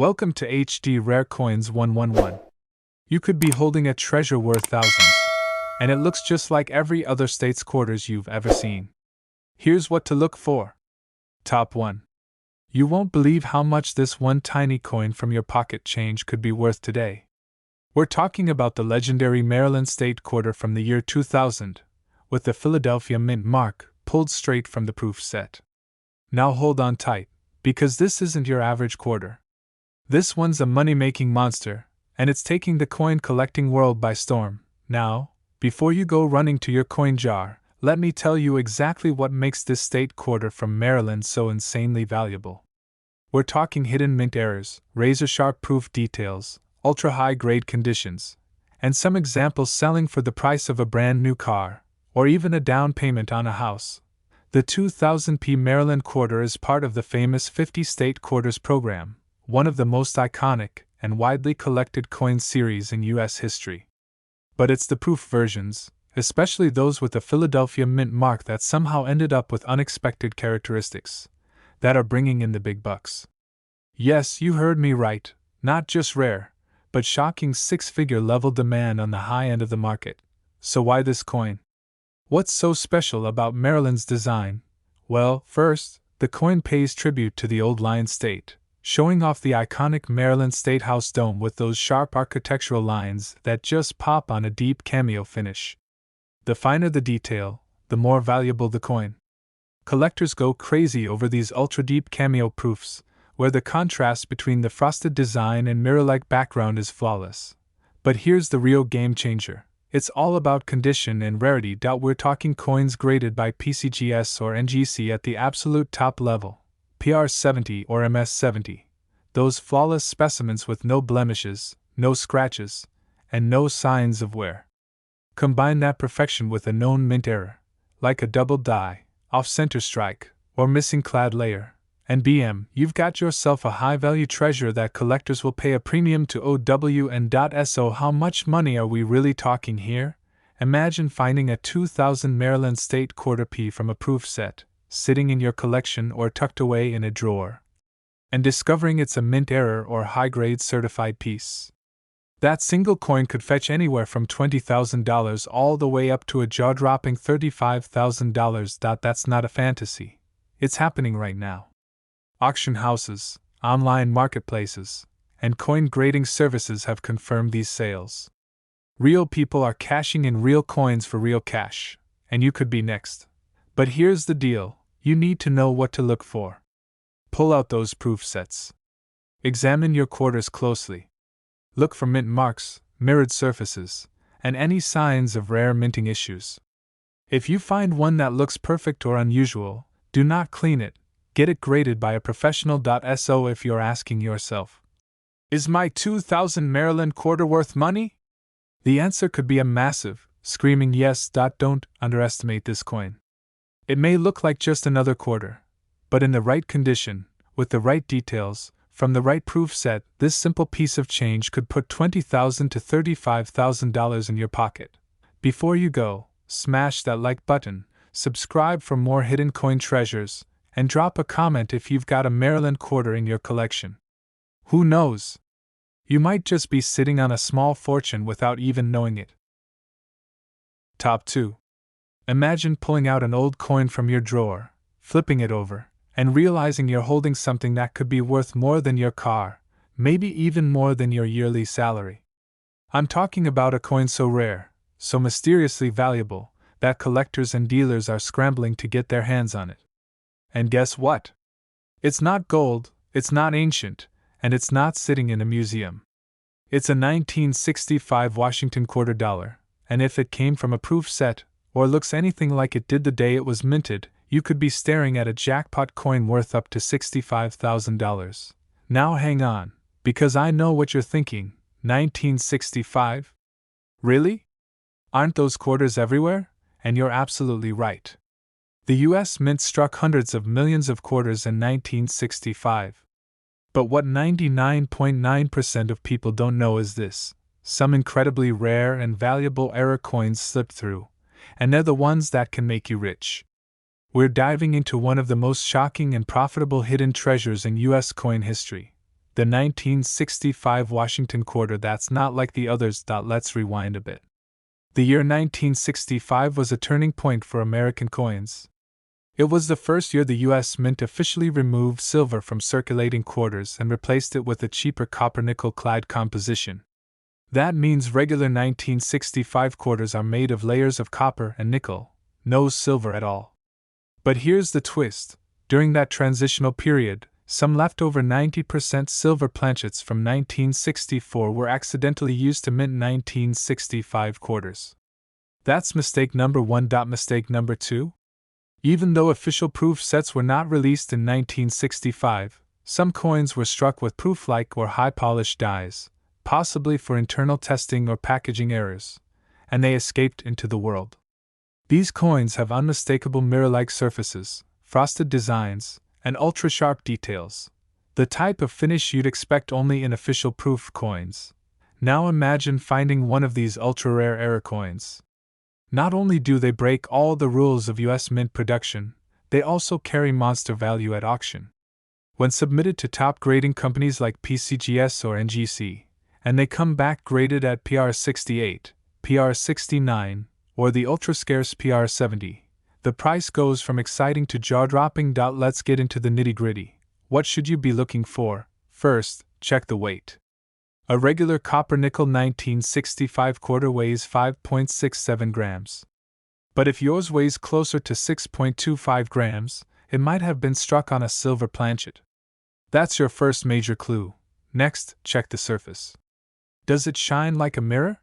Welcome to HD Rare Coins 111. You could be holding a treasure worth thousands, and it looks just like every other state's quarters you've ever seen. Here's what to look for. Top 1. You won't believe how much this one tiny coin from your pocket change could be worth today. We're talking about the legendary Maryland State Quarter from the year 2000, with the Philadelphia Mint mark pulled straight from the proof set. Now hold on tight, because this isn't your average quarter. This one's a money-making monster, and it's taking the coin collecting world by storm. Now, before you go running to your coin jar, let me tell you exactly what makes this state quarter from Maryland so insanely valuable. We're talking hidden mint errors, razor-sharp proof details, ultra-high grade conditions, and some examples selling for the price of a brand new car, or even a down payment on a house. The 2000p Maryland quarter is part of the famous 50 State Quarters program, one of the most iconic and widely collected coin series in U.S. history. But it's the proof versions, especially those with the Philadelphia Mint mark that somehow ended up with unexpected characteristics, that are bringing in the big bucks. Yes, you heard me right, not just rare, but shocking six-figure level demand on the high end of the market. So why this coin? What's so special about Maryland's design? Well, first, the coin pays tribute to the old Lion State, showing off the iconic Maryland State House dome with those sharp architectural lines that just pop on a deep cameo finish. The finer the detail, the more valuable the coin. Collectors go crazy over these ultra-deep cameo proofs, where the contrast between the frosted design and mirror-like background is flawless. But here's the real game changer. It's all about condition and rarity. We're talking coins graded by PCGS or NGC at the absolute top level. PR70 or MS70, those flawless specimens with no blemishes, no scratches, and no signs of wear. Combine that perfection with a known mint error, like a double die, off-center strike, or missing clad layer, and BM, you've got yourself a high-value treasure that collectors will pay a premium to OW and .SO. How much money are we really talking here? Imagine finding a 2000 Maryland State Quarter P from a proof set, sitting in your collection or tucked away in a drawer, and discovering it's a mint error or high-grade certified piece. That single coin could fetch anywhere from $20,000 all the way up to a jaw-dropping $35,000. That's not a fantasy. It's happening right now. Auction houses, online marketplaces, and coin grading services have confirmed these sales. Real people are cashing in real coins for real cash, and you could be next. But here's the deal. You need to know what to look for. Pull out those proof sets. Examine your quarters closely. Look for mint marks, mirrored surfaces, and any signs of rare minting issues. If you find one that looks perfect or unusual, do not clean it. Get it graded by a professional. So if you're asking yourself, is my 2000 Maryland quarter worth money? The answer could be a massive, screaming yes. Don't underestimate this coin. It may look like just another quarter, but in the right condition, with the right details, from the right proof set, this simple piece of change could put $20,000 to $35,000 in your pocket. Before you go, smash that like button, subscribe for more hidden coin treasures, and drop a comment if you've got a Maryland quarter in your collection. Who knows? You might just be sitting on a small fortune without even knowing it. Top 2. Imagine pulling out an old coin from your drawer, flipping it over, and realizing you're holding something that could be worth more than your car, maybe even more than your yearly salary. I'm talking about a coin so rare, so mysteriously valuable, that collectors and dealers are scrambling to get their hands on it. And guess what? It's not gold, it's not ancient, and it's not sitting in a museum. It's a 1965 Washington quarter dollar, and if it came from a proof set, or looks anything like it did the day it was minted, you could be staring at a jackpot coin worth up to $65,000. Now hang on, because I know what you're thinking. 1965? Really? Aren't those quarters everywhere? And you're absolutely right. The US Mint struck hundreds of millions of quarters in 1965. But what 99.9% of people don't know is this: some incredibly rare and valuable error coins slipped through, and they're the ones that can make you rich. We're diving into one of the most shocking and profitable hidden treasures in US coin history, The 1965 Washington quarter that's not like the others. Let's rewind a bit. The year 1965 was a turning point for American coins. It was the first year the U.S. Mint officially removed silver from circulating quarters and replaced it with a cheaper copper-nickel clad composition. That means regular 1965 quarters are made of layers of copper and nickel, no silver at all. But here's the twist. During that transitional period, some leftover 90% silver planchets from 1964 were accidentally used to mint 1965 quarters. That's mistake number one. Mistake number two? Even though official proof sets were not released in 1965, some coins were struck with proof-like or high-polished dies, possibly for internal testing or packaging errors, and they escaped into the world. These coins have unmistakable mirror-like surfaces, frosted designs, and ultra-sharp details, the type of finish you'd expect only in official proof coins. Now imagine finding one of these ultra-rare error coins. Not only do they break all the rules of U.S. mint production, they also carry monster value at auction. When submitted to top grading companies like PCGS or NGC, and they come back graded at PR68, PR69, or the ultra-scarce PR70, the price goes from exciting to jaw-dropping. Let's get into the nitty-gritty. What should you be looking for? First, check the weight. A regular copper-nickel 1965 quarter weighs 5.67 grams. But if yours weighs closer to 6.25 grams, it might have been struck on a silver planchet. That's your first major clue. Next, check the surface. Does it shine like a mirror?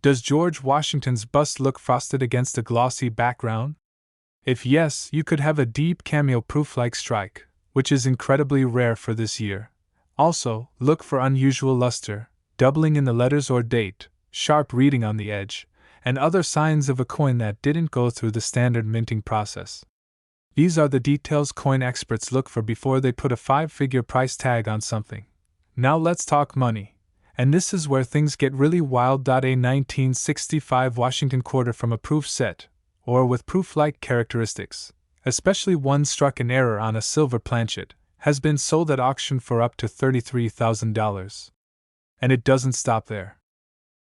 Does George Washington's bust look frosted against a glossy background? If yes, you could have a deep cameo proof-like strike, which is incredibly rare for this year. Also, look for unusual luster, doubling in the letters or date, sharp reading on the edge, and other signs of a coin that didn't go through the standard minting process. These are the details coin experts look for before they put a 5-figure price tag on something. Now let's talk money. And this is where things get really wild. A 1965 Washington quarter from a proof set, or with proof-like characteristics, especially one struck in error on a silver planchet, has been sold at auction for up to $33,000. And it doesn't stop there.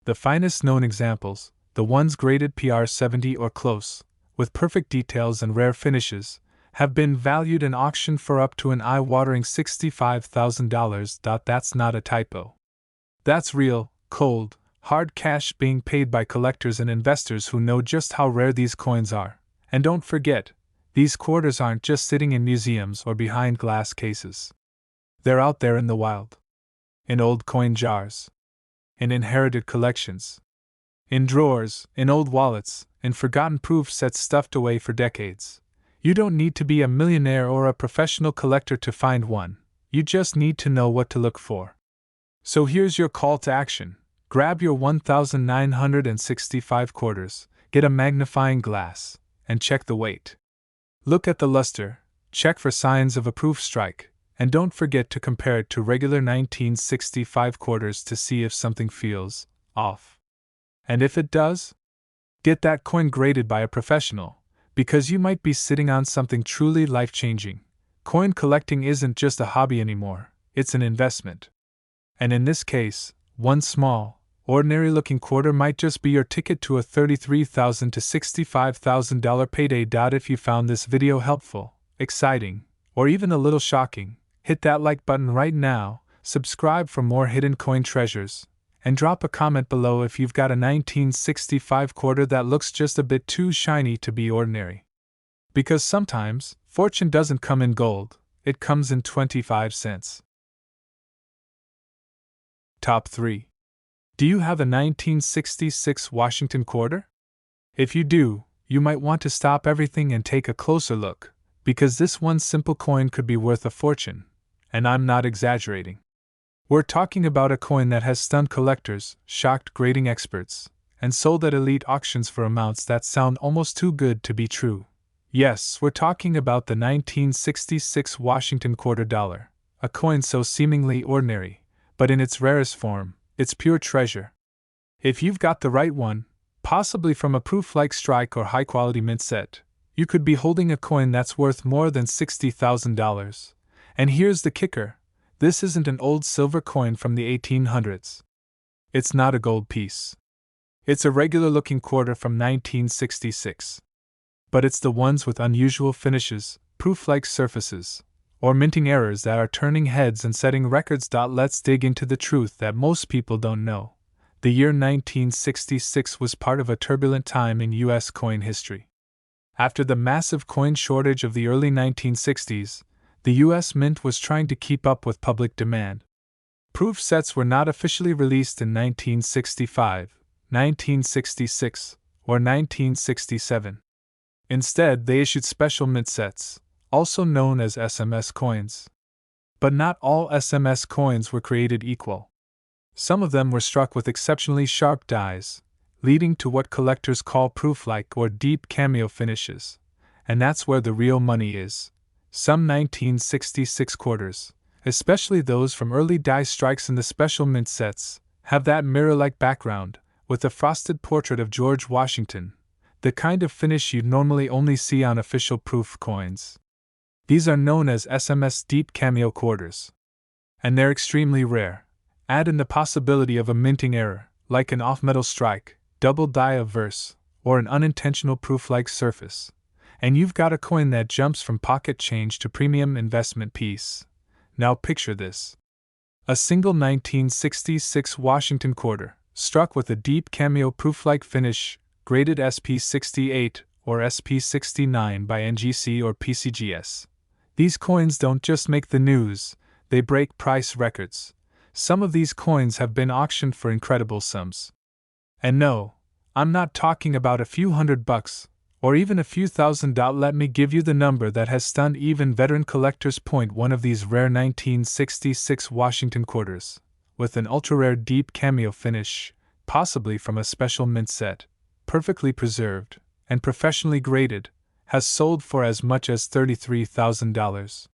The finest known examples, the ones graded PR70 or close, with perfect details and rare finishes, have been valued and auctioned for up to an eye-watering $65,000. That's not a typo. That's real, cold, hard cash being paid by collectors and investors who know just how rare these coins are. And don't forget, these quarters aren't just sitting in museums or behind glass cases. They're out there in the wild. In old coin jars. In inherited collections. In drawers, in old wallets, in forgotten proof sets stuffed away for decades. You don't need to be a millionaire or a professional collector to find one. You just need to know what to look for. So here's your call to action. Grab your 1,965 quarters, get a magnifying glass, and check the weight. Look at the luster, check for signs of a proof strike, and don't forget to compare it to regular 1965 quarters to see if something feels off. And if it does, get that coin graded by a professional, because you might be sitting on something truly life-changing. Coin collecting isn't just a hobby anymore, it's an investment. And in this case, one small, ordinary-looking quarter might just be your ticket to a $33,000 to $65,000 payday. If you found this video helpful, exciting, or even a little shocking, hit that like button right now, subscribe for more hidden coin treasures, and drop a comment below if you've got a 1965 quarter that looks just a bit too shiny to be ordinary. Because sometimes, fortune doesn't come in gold, it comes in 25 cents. Top 3. Do you have a 1966 Washington quarter? If you do, you might want to stop everything and take a closer look, because this one simple coin could be worth a fortune, and I'm not exaggerating. We're talking about a coin that has stunned collectors, shocked grading experts, and sold at elite auctions for amounts that sound almost too good to be true. Yes, we're talking about the 1966 Washington quarter dollar, a coin so seemingly ordinary, but in its rarest form, it's pure treasure. If you've got the right one, possibly from a proof-like strike or high-quality mint set, you could be holding a coin that's worth more than $60,000. And here's the kicker. This isn't an old silver coin from the 1800s. It's not a gold piece. It's a regular-looking quarter from 1966. But it's the ones with unusual finishes, proof-like surfaces, or minting errors that are turning heads and setting records. Let's dig into the truth that most people don't know. The year 1966 was part of a turbulent time in U.S. coin history. After the massive coin shortage of the early 1960s, the U.S. Mint was trying to keep up with public demand. Proof sets were not officially released in 1965, 1966, or 1967. Instead, they issued special mint sets, also known as SMS coins. But not all SMS coins were created equal. Some of them were struck with exceptionally sharp dies, leading to what collectors call proof-like or deep cameo finishes. And that's where the real money is. Some 1966 quarters, especially those from early die strikes in the special mint sets, have that mirror-like background, with a frosted portrait of George Washington, the kind of finish you'd normally only see on official proof coins. These are known as SMS deep cameo quarters. And they're extremely rare. Add in the possibility of a minting error, like an off-metal strike, double die of verse, or an unintentional proof-like surface, and you've got a coin that jumps from pocket change to premium investment piece. Now picture this. A single 1966 Washington quarter, struck with a deep cameo proof-like finish, graded SP68 or SP69 by NGC or PCGS. These coins don't just make the news, they break price records. Some of these coins have been auctioned for incredible sums. And no, I'm not talking about a few $100, or even a few thousand. Let me give you the number that has stunned even veteran collectors. One of these rare 1966 Washington quarters, with an ultra-rare deep cameo finish, possibly from a special mint set, perfectly preserved, and professionally graded, has sold for as much as $33,000.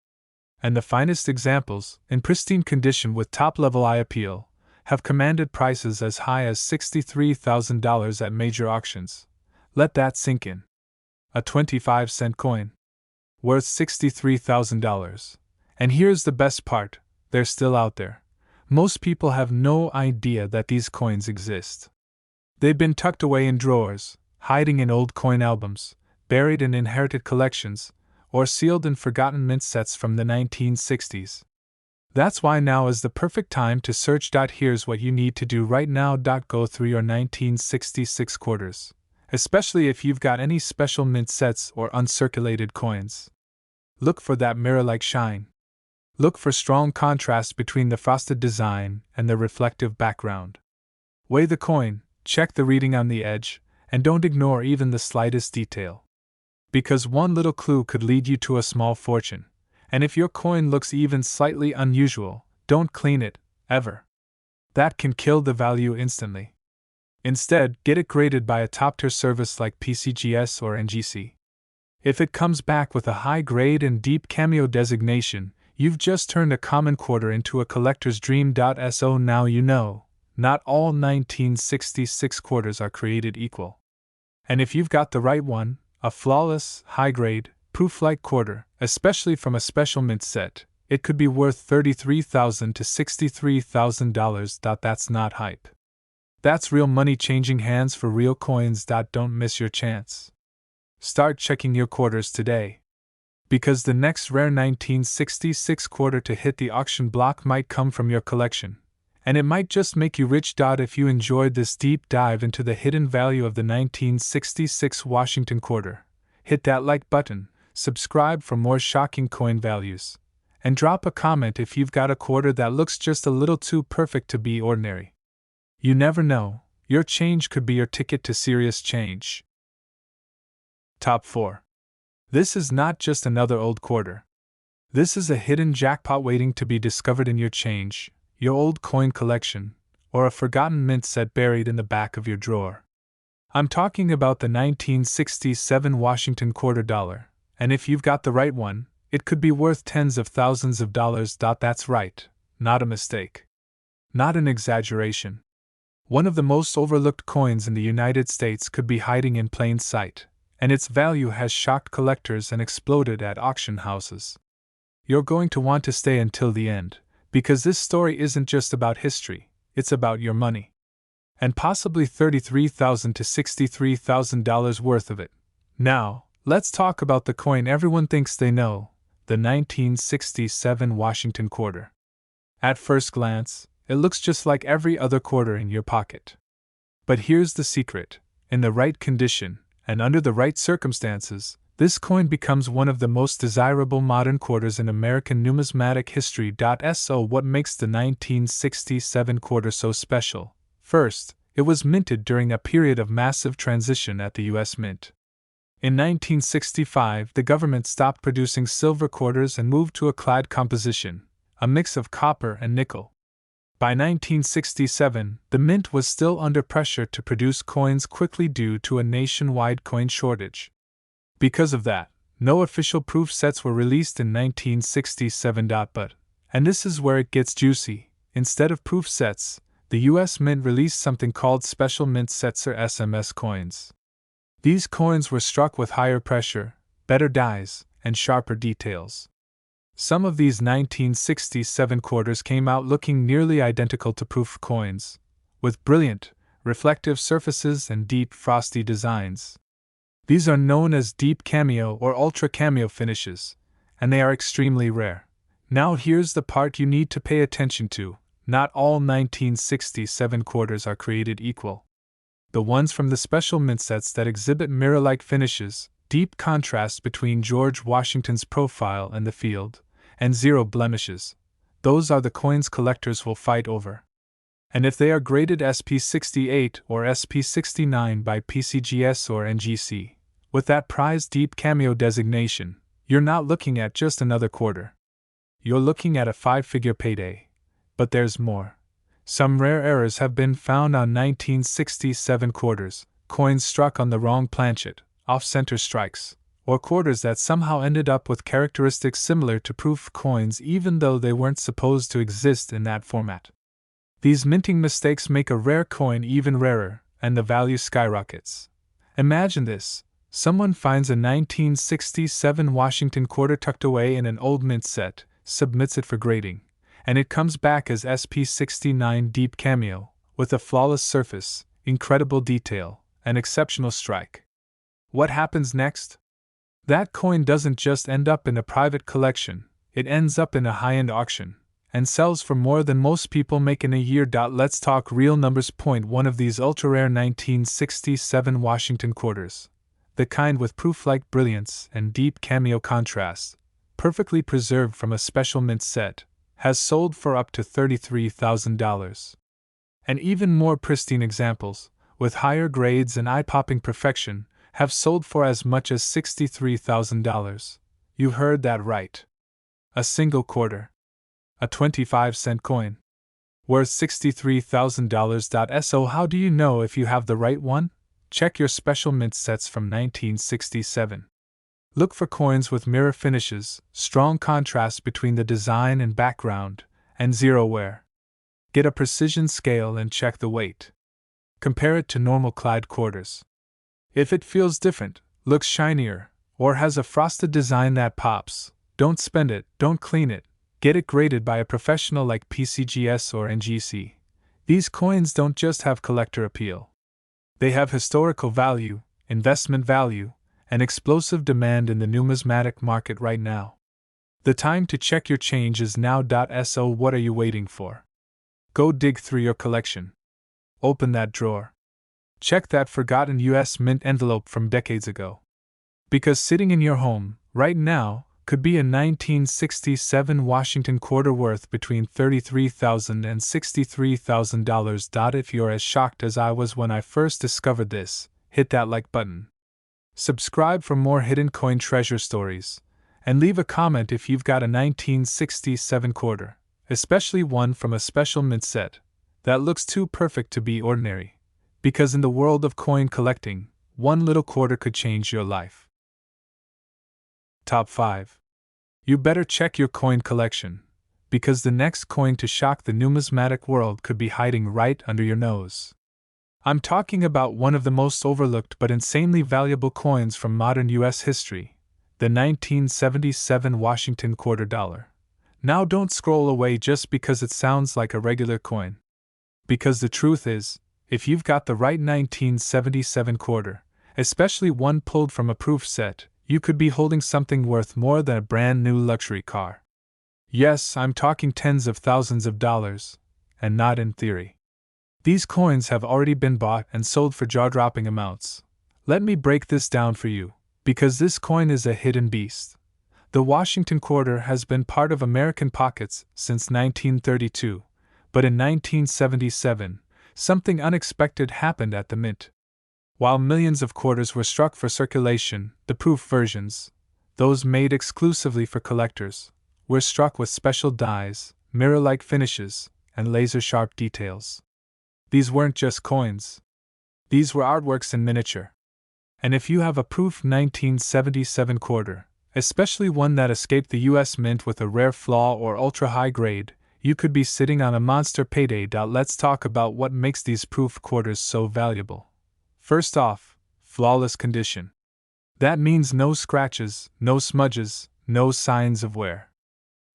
And the finest examples, in pristine condition with top-level eye appeal, have commanded prices as high as $63,000 at major auctions. Let that sink in. A 25-cent coin, worth $63,000. And here's the best part, they're still out there. Most people have no idea that these coins exist. They've been tucked away in drawers, hiding in old coin albums, buried in inherited collections, or sealed in forgotten mint sets from the 1960s. That's why now is the perfect time to search. Here's what you need to do right now. Go through your 1966 quarters, especially if you've got any special mint sets or uncirculated coins. Look for that mirror-like shine. Look for strong contrast between the frosted design and the reflective background. Weigh the coin, check the reading on the edge, and don't ignore even the slightest detail. Because one little clue could lead you to a small fortune, and if your coin looks even slightly unusual, don't clean it, ever. That can kill the value instantly. Instead, get it graded by a top-tier service like PCGS or NGC. If it comes back with a high grade and deep cameo designation, you've just turned a common quarter into a collector's dream. So now you know, not all 1966 quarters are created equal. And if you've got the right one, a flawless, high-grade, proof-like quarter, especially from a special mint set, it could be worth $33,000 to $63,000. That's not hype. That's real money changing hands for real coins. Don't miss your chance. Start checking your quarters today. Because the next rare 1966 quarter to hit the auction block might come from your collection. And it might just make you rich. If you enjoyed this deep dive into the hidden value of the 1966 Washington quarter, hit that like button, subscribe for more shocking coin values, and drop a comment if you've got a quarter that looks just a little too perfect to be ordinary. You never know, your change could be your ticket to serious change. Top 4. This is not just another old quarter. This is a hidden jackpot waiting to be discovered in your change, your old coin collection, or a forgotten mint set buried in the back of your drawer. I'm talking about the 1967 Washington quarter dollar, and if you've got the right one, it could be worth tens of thousands of dollars. That's right, not a mistake. Not an exaggeration. One of the most overlooked coins in the United States could be hiding in plain sight, and its value has shocked collectors and exploded at auction houses. You're going to want to stay until the end, Because this story isn't just about history, it's about your money. And possibly $33,000 to $63,000 worth of it. Now, let's talk about the coin everyone thinks they know, the 1967 Washington quarter. At first glance, it looks just like every other quarter in your pocket. But here's the secret: in the right condition, and under the right circumstances, this coin becomes one of the most desirable modern quarters in American numismatic history. So, what makes the 1967 quarter so special? First, it was minted during a period of massive transition at the U.S. Mint. In 1965, the government stopped producing silver quarters and moved to a clad composition, a mix of copper and nickel. By 1967, the mint was still under pressure to produce coins quickly due to a nationwide coin shortage. Because of that, no official proof sets were released in 1967. But, and this is where it gets juicy, instead of proof sets, the U.S. Mint released something called Special Mint Sets or SMS coins. These coins were struck with higher pressure, better dies, and sharper details. Some of these 1967 quarters came out looking nearly identical to proof coins, with brilliant, reflective surfaces and deep, frosty designs. These are known as deep cameo or ultra cameo finishes, and they are extremely rare. Now here's the part you need to pay attention to: not all 1967 quarters are created equal. The ones from the special mint sets that exhibit mirror-like finishes, deep contrast between George Washington's profile and the field, and zero blemishes, those are the coins collectors will fight over. And if they are graded SP68 or SP69 by PCGS or NGC, with that prized deep cameo designation, you're not looking at just another quarter. You're looking at a 5-figure payday. But there's more. Some rare errors have been found on 1967 quarters, coins struck on the wrong planchet, off-center strikes, or quarters that somehow ended up with characteristics similar to proof coins even though they weren't supposed to exist in that format. These minting mistakes make a rare coin even rarer, and the value skyrockets. Imagine this: someone finds a 1967 Washington quarter tucked away in an old mint set, submits it for grading, and it comes back as SP69 Deep Cameo, with a flawless surface, incredible detail, and exceptional strike. What happens next? That coin doesn't just end up in a private collection, it ends up in a high-end auction, and sells for more than most people make in a year. Let's talk real numbers. One of these ultra-rare 1967 Washington quarters, the kind with proof-like brilliance and deep cameo contrast, perfectly preserved from a special mint set, has sold for up to $33,000. And even more pristine examples, with higher grades and eye-popping perfection, have sold for as much as $63,000. You heard that right. A single quarter. A 25-cent coin. Worth $63,000. So how do you know if you have the right one? Check your special mint sets from 1967. Look for coins with mirror finishes, strong contrast between the design and background, and zero wear. Get a precision scale and check the weight. Compare it to normal clad quarters. If it feels different, looks shinier, or has a frosted design that pops, don't spend it, don't clean it, get it graded by a professional like PCGS or NGC. These coins don't just have collector appeal. They have historical value, investment value, and explosive demand in the numismatic market right now. The time to check your change is now. So what are you waiting for? Go dig through your collection. Open that drawer. Check that forgotten US Mint envelope from decades ago. Because sitting in your home, right now, could be a 1967 Washington quarter worth between $33,000 and $63,000. If you're as shocked as I was when I first discovered this, hit that like button. Subscribe for more hidden coin treasure stories, and leave a comment if you've got a 1967 quarter, especially one from a special mint set, that looks too perfect to be ordinary. Because in the world of coin collecting, one little quarter could change your life. Top 5. You better check your coin collection, because the next coin to shock the numismatic world could be hiding right under your nose. I'm talking about one of the most overlooked but insanely valuable coins from modern U.S. history, the 1977 Washington quarter dollar. Now don't scroll away just because it sounds like a regular coin. Because the truth is, if you've got the right 1977 quarter, especially one pulled from a proof set, you could be holding something worth more than a brand new luxury car. Yes, I'm talking tens of thousands of dollars, and not in theory. These coins have already been bought and sold for jaw-dropping amounts. Let me break this down for you, because this coin is a hidden beast. The Washington quarter has been part of American pockets since 1932, but in 1977, something unexpected happened at the mint. While millions of quarters were struck for circulation, the proof versions, those made exclusively for collectors, were struck with special dies, mirror-like finishes, and laser-sharp details. These weren't just coins. These were artworks in miniature. And if you have a proof 1977 quarter, especially one that escaped the US Mint with a rare flaw or ultra-high grade, you could be sitting on a monster payday. Let's talk about what makes these proof quarters so valuable. First off, flawless condition. That means no scratches, no smudges, no signs of wear.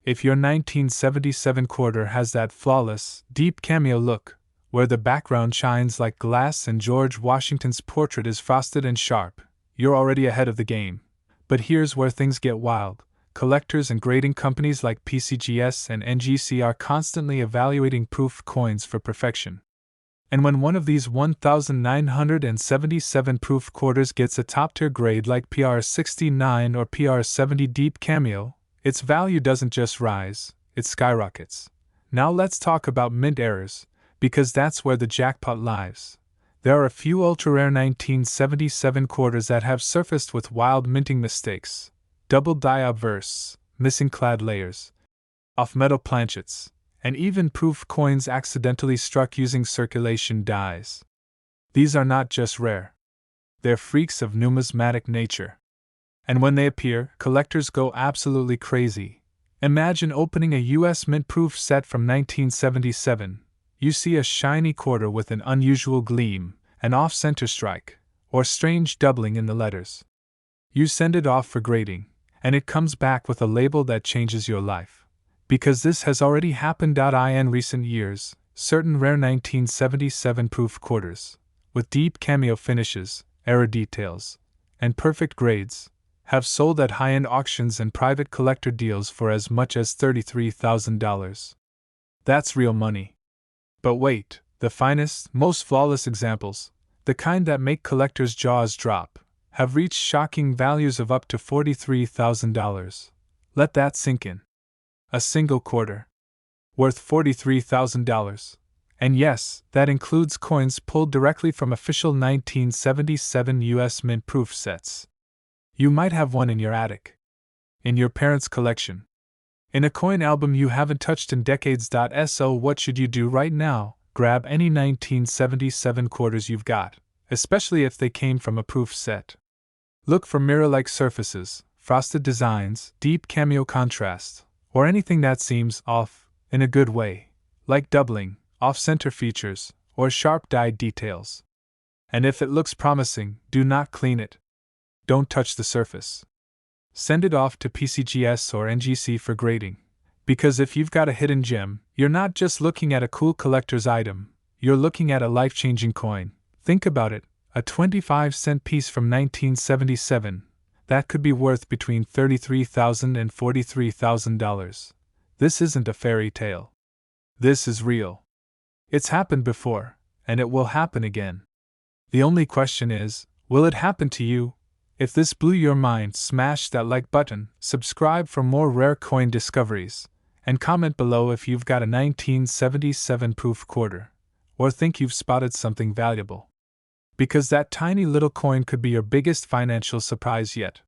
If your 1977 quarter has that flawless, deep cameo look, where the background shines like glass and George Washington's portrait is frosted and sharp, you're already ahead of the game. But here's where things get wild. Collectors and grading companies like PCGS and NGC are constantly evaluating proof coins for perfection. And when one of these 1977 proof quarters gets a top-tier grade like PR69 or PR70 deep cameo, its value doesn't just rise, it skyrockets. Now let's talk about mint errors, because that's where the jackpot lies. There are a few ultra-rare 1977 quarters that have surfaced with wild minting mistakes. Double die obverse, missing clad layers, off-metal planchets, and even proof coins accidentally struck using circulation dies. These are not just rare. They're freaks of numismatic nature. And when they appear, collectors go absolutely crazy. Imagine opening a US Mint proof set from 1977. You see a shiny quarter with an unusual gleam, an off-center strike, or strange doubling in the letters. You send it off for grading, and it comes back with a label that changes your life. Because this has already happened. In recent years, certain rare 1977 proof quarters, with deep cameo finishes, error details, and perfect grades, have sold at high-end auctions and private collector deals for as much as $33,000. That's real money. But wait, the finest, most flawless examples, the kind that make collectors' jaws drop, have reached shocking values of up to $43,000. Let that sink in. A single quarter, worth $43,000. And yes, that includes coins pulled directly from official 1977 US Mint proof sets. You might have one in your attic, in your parents' collection, in a coin album you haven't touched in decades. So what should you do right now? Grab any 1977 quarters you've got, especially if they came from a proof set. Look for mirror-like surfaces, frosted designs, deep cameo contrast, or anything that seems off, in a good way, like doubling, off-center features, or sharp dyed details. And if it looks promising, do not clean it. Don't touch the surface. Send it off to PCGS or NGC for grading. Because if you've got a hidden gem, you're not just looking at a cool collector's item, you're looking at a life-changing coin. Think about it, a 25-cent piece from 1977, that could be worth between $33,000 and $43,000. This isn't a fairy tale. This is real. It's happened before, and it will happen again. The only question is, will it happen to you? If this blew your mind, smash that like button, subscribe for more rare coin discoveries, and comment below if you've got a 1977 proof quarter, or think you've spotted something valuable. Because that tiny little coin could be your biggest financial surprise yet.